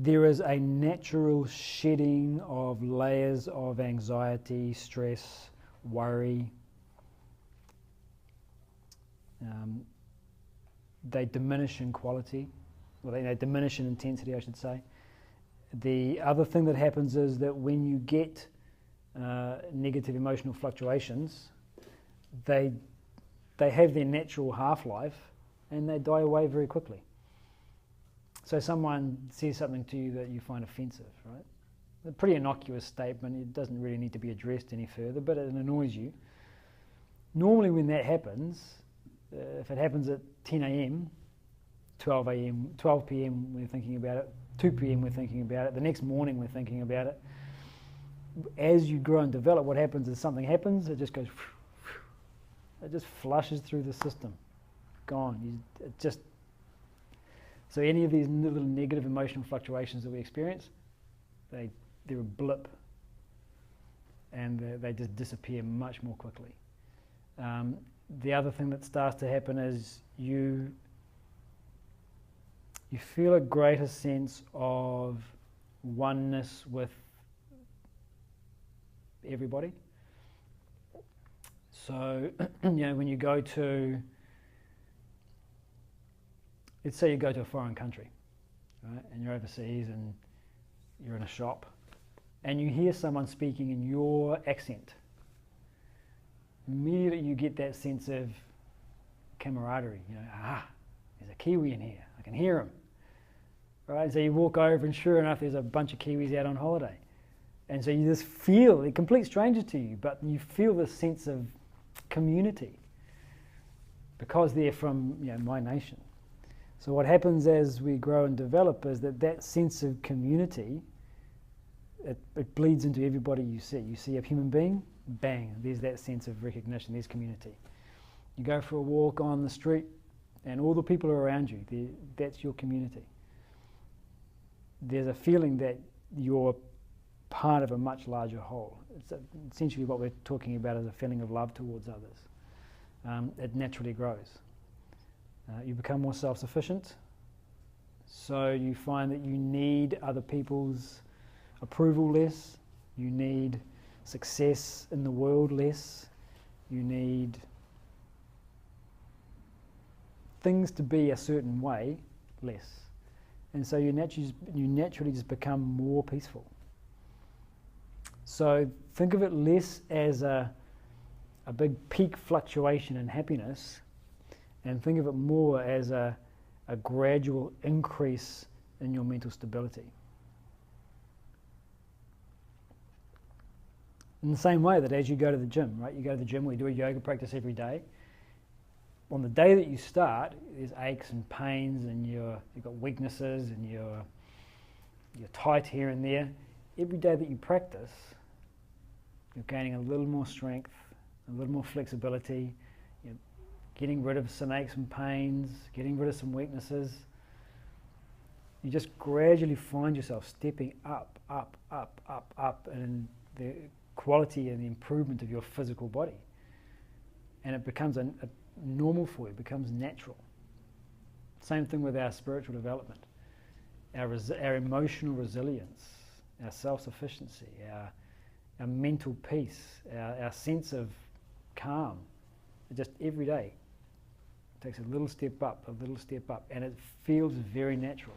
there is a natural shedding of layers of anxiety, stress, worry. They diminish in quality, well, they diminish in intensity, I should say. The other thing that happens is that when you get negative emotional fluctuations, they have their natural half-life and they die away very quickly. So someone says something to you that you find offensive, right? A pretty innocuous statement, it doesn't really need to be addressed any further, but it annoys you. Normally when that happens, if it happens at 10 a.m., 12 a.m., 12 p.m. we're thinking about it, 2 p.m. we're thinking about it, the next morning we're thinking about it. As you grow and develop, what happens is something happens, it just goes, it just flushes through the system, gone. So any of these little negative emotional fluctuations that we experience, they're a blip, and they just disappear much more quickly. The other thing that starts to happen is you feel a greater sense of oneness with everybody. So, when you go to, let's say you go to a foreign country, right, and you're overseas and you're in a shop, and you hear someone speaking in your accent, immediately you get that sense of camaraderie. There's a Kiwi in here, I can hear him. Right? So you walk over and sure enough there's a bunch of Kiwis out on holiday. And so you just feel, they're complete strangers to you, but you feel this sense of community because they're from my nation. So what happens as we grow and develop is that sense of community, it bleeds into everybody you see. You see a human being, bang, there's that sense of recognition, there's community. You go for a walk on the street and all the people are around you, that's your community. There's a feeling that you're part of a much larger whole. It's essentially what we're talking about as a feeling of love towards others. It naturally grows. You become more self-sufficient, so you find that you need other people's approval less, you need success in the world less, you need things to be a certain way less. And so you naturally just become more peaceful. So think of it less as a big peak fluctuation in happiness, and think of it more as a gradual increase in your mental stability. In the same way that as you go to the gym, right? You go to the gym, we do a yoga practice every day. On the day that you start, there's aches and pains and you've got weaknesses and you're tight here and there. Every day that you practice, you're gaining a little more strength, a little more flexibility, you're getting rid of some aches and pains, getting rid of some weaknesses. You just gradually find yourself stepping up, up, up, up, up in the quality and the improvement of your physical body. And it becomes a normal for you, it becomes natural. Same thing with our spiritual development, our emotional resilience, our self-sufficiency, our mental peace, our sense of calm. Just every day it takes a little step up, and it feels very natural.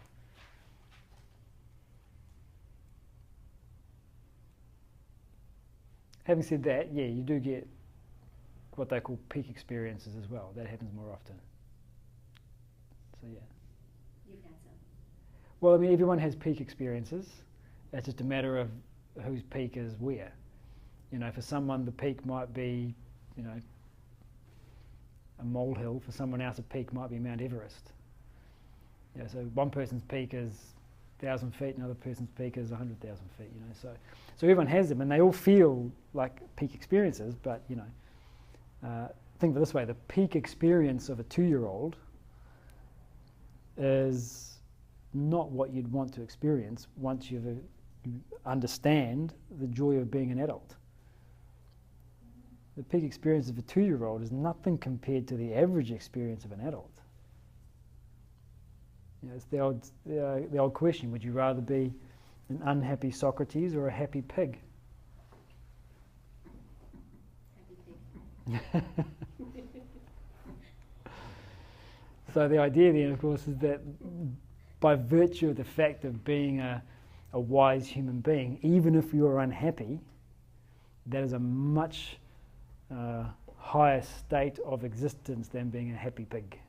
Having said that, yeah, you do get what they call peak experiences as well. That happens more often. So yeah. You've had some. Well, I mean, everyone has peak experiences. It's just a matter of whose peak is where. For someone the peak might be, a molehill. For someone else, a peak might be Mount Everest. So one person's peak is 1,000 feet, another person's peak is 100,000 feet. So everyone has them, and they all feel like peak experiences. But think of it this way: the peak experience of a 2-year-old is not what you'd want to experience once you understand the joy of being an adult. The peak experience of a 2-year-old is nothing compared to the average experience of an adult. You know, it's the old question: would you rather be an unhappy Socrates or a happy pig? Happy pig. So the idea then, of course, is that by virtue of the fact of being a wise human being, even if you're unhappy, that is a much higher state of existence than being a happy pig.